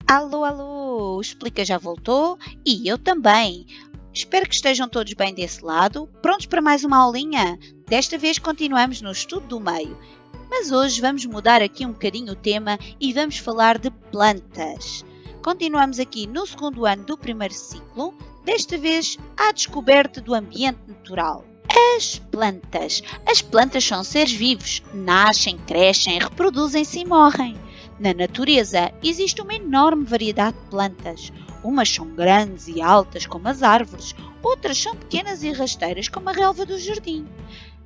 Alô, alô! O Explica já voltou e eu também. Espero que estejam todos bem desse lado, prontos para mais uma aulinha? Desta vez continuamos no estudo do meio, mas hoje vamos mudar aqui um bocadinho o tema e vamos falar de plantas. Continuamos aqui no segundo ano do primeiro ciclo, desta vez à descoberta do ambiente natural. As plantas. As plantas são seres vivos, nascem, crescem, reproduzem-se e morrem. Na natureza existe uma enorme variedade de plantas. Umas são grandes e altas, como as árvores, outras são pequenas e rasteiras, como a relva do jardim.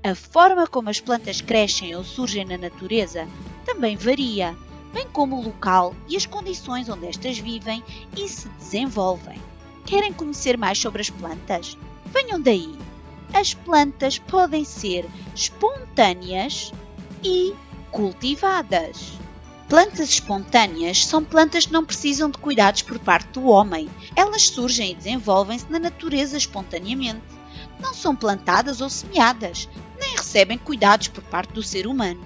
A forma como as plantas crescem ou surgem na natureza também varia, bem como o local e as condições onde estas vivem e se desenvolvem. Querem conhecer mais sobre as plantas? Venham daí! As plantas podem ser espontâneas e cultivadas. Plantas espontâneas são plantas que não precisam de cuidados por parte do homem. Elas surgem e desenvolvem-se na natureza espontaneamente. Não são plantadas ou semeadas, nem recebem cuidados por parte do ser humano.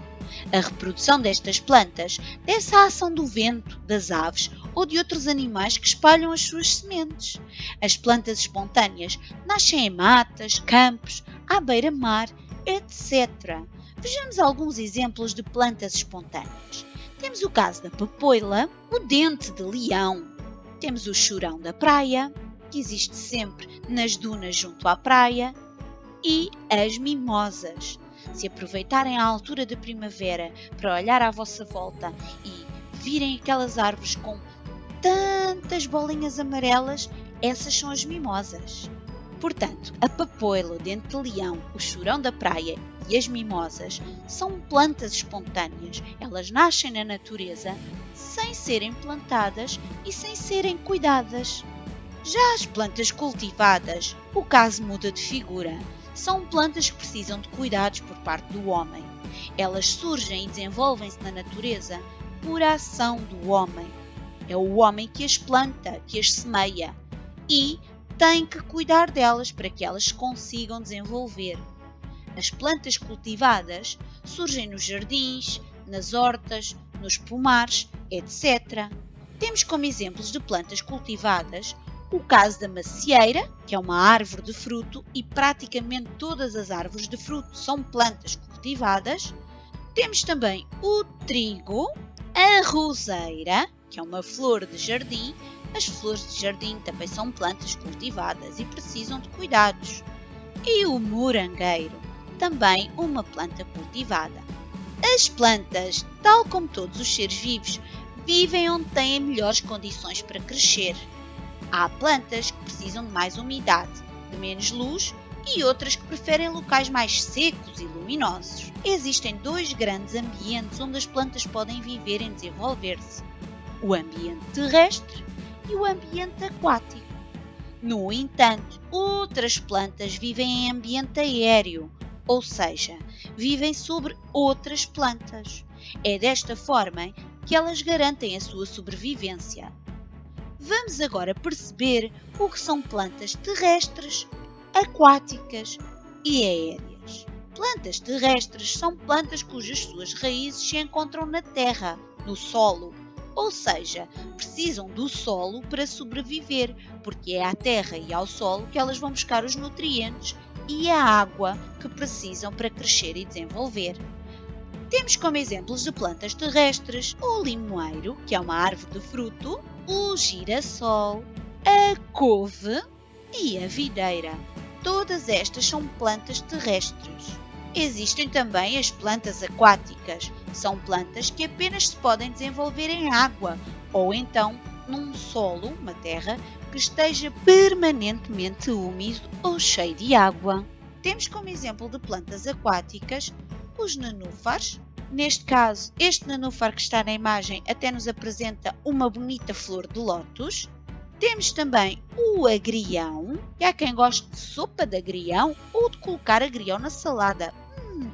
A reprodução destas plantas deve-se à ação do vento, das aves ou de outros animais que espalham as suas sementes. As plantas espontâneas nascem em matas, campos, à beira-mar, etc. Vejamos alguns exemplos de plantas espontâneas. Temos o caso da papoila, o dente de leão. Temos o churão da praia, que existe sempre nas dunas junto à praia, e as mimosas. Se aproveitarem a altura da primavera para olhar à vossa volta e virem aquelas árvores com tantas bolinhas amarelas, essas são as mimosas. Portanto, a papoila, o dente de leão, o churão da praia e as mimosas são plantas espontâneas. Elas nascem na natureza sem serem plantadas e sem serem cuidadas. Já as plantas cultivadas, o caso muda de figura. São plantas que precisam de cuidados por parte do homem. Elas surgem e desenvolvem-se na natureza por ação do homem. É o homem que as planta, que as semeia e tem que cuidar delas para que elas se consigam desenvolver. As plantas cultivadas surgem nos jardins, nas hortas, nos pomares, etc. Temos como exemplos de plantas cultivadas o caso da macieira, que é uma árvore de fruto, e praticamente todas as árvores de fruto são plantas cultivadas. Temos também o trigo, a roseira, que é uma flor de jardim. As flores de jardim também são plantas cultivadas e precisam de cuidados. E o morangueiro, também uma planta cultivada. As plantas, tal como todos os seres vivos, vivem onde têm melhores condições para crescer. Há plantas que precisam de mais umidade, de menos luz e outras que preferem locais mais secos e luminosos. Existem dois grandes ambientes onde as plantas podem viver e desenvolver-se: o ambiente terrestre e o ambiente aquático. No entanto, outras plantas vivem em ambiente aéreo, ou seja, vivem sobre outras plantas. É desta forma que elas garantem a sua sobrevivência. Vamos agora perceber o que são plantas terrestres, aquáticas e aéreas. Plantas terrestres são plantas cujas suas raízes se encontram na terra, no solo, ou seja, precisam do solo para sobreviver, porque é à terra e ao solo que elas vão buscar os nutrientes e a água que precisam para crescer e desenvolver. Temos como exemplos de plantas terrestres o limoeiro, que é uma árvore de fruto, o girassol, a couve e a videira. Todas estas são plantas terrestres. Existem também as plantas aquáticas. São plantas que apenas se podem desenvolver em água ou então num solo, uma terra, que esteja permanentemente úmido ou cheio de água. Temos como exemplo de plantas aquáticas os nenúfares. Neste caso, este nenúfar que está na imagem até nos apresenta uma bonita flor de lótus. Temos também o agrião, e há quem goste de sopa de agrião ou de colocar agrião na salada.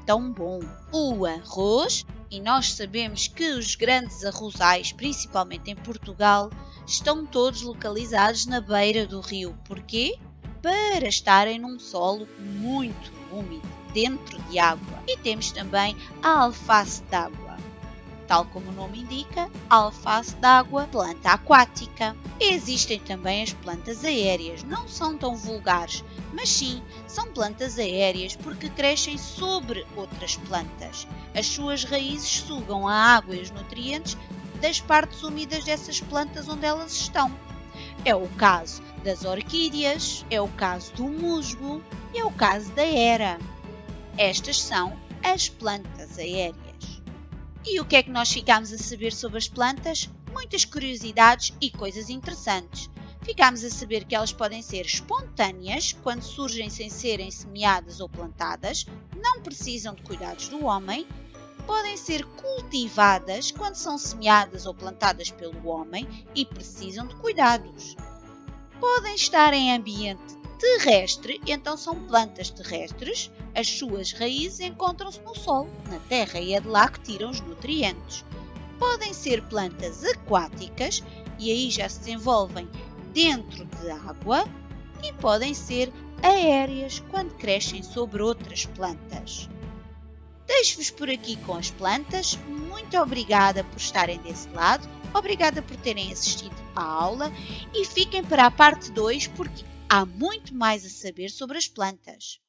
Tão bom! O arroz, e nós sabemos que os grandes arrozais, principalmente em Portugal, estão todos localizados na beira do rio. Porquê? Para estarem num solo muito úmido, dentro de água. E temos também a alface d'água. tal como o nome indica, alface d'água, planta aquática. Existem também as plantas aéreas, não são tão vulgares, mas sim, são plantas aéreas porque crescem sobre outras plantas. As suas raízes sugam a água e os nutrientes das partes úmidas dessas plantas onde elas estão. É o caso das orquídeas, é o caso do musgo e é o caso da hera. Estas são as plantas aéreas. E o que é que nós ficámos a saber sobre as plantas? Muitas curiosidades e coisas interessantes. Ficámos a saber que elas podem ser espontâneas, quando surgem sem serem semeadas ou plantadas, não precisam de cuidados do homem. Podem ser cultivadas, quando são semeadas ou plantadas pelo homem e precisam de cuidados. Podem estar em ambiente terrestre, então são plantas terrestres. As suas raízes encontram-se no solo, na terra, e é de lá que tiram os nutrientes. Podem ser plantas aquáticas, e aí já se desenvolvem dentro de água, e podem ser aéreas, quando crescem sobre outras plantas. Deixo-vos por aqui com as plantas. Muito obrigada por estarem desse lado, obrigada por terem assistido à aula e fiquem para a parte 2 porque há muito mais a saber sobre as plantas.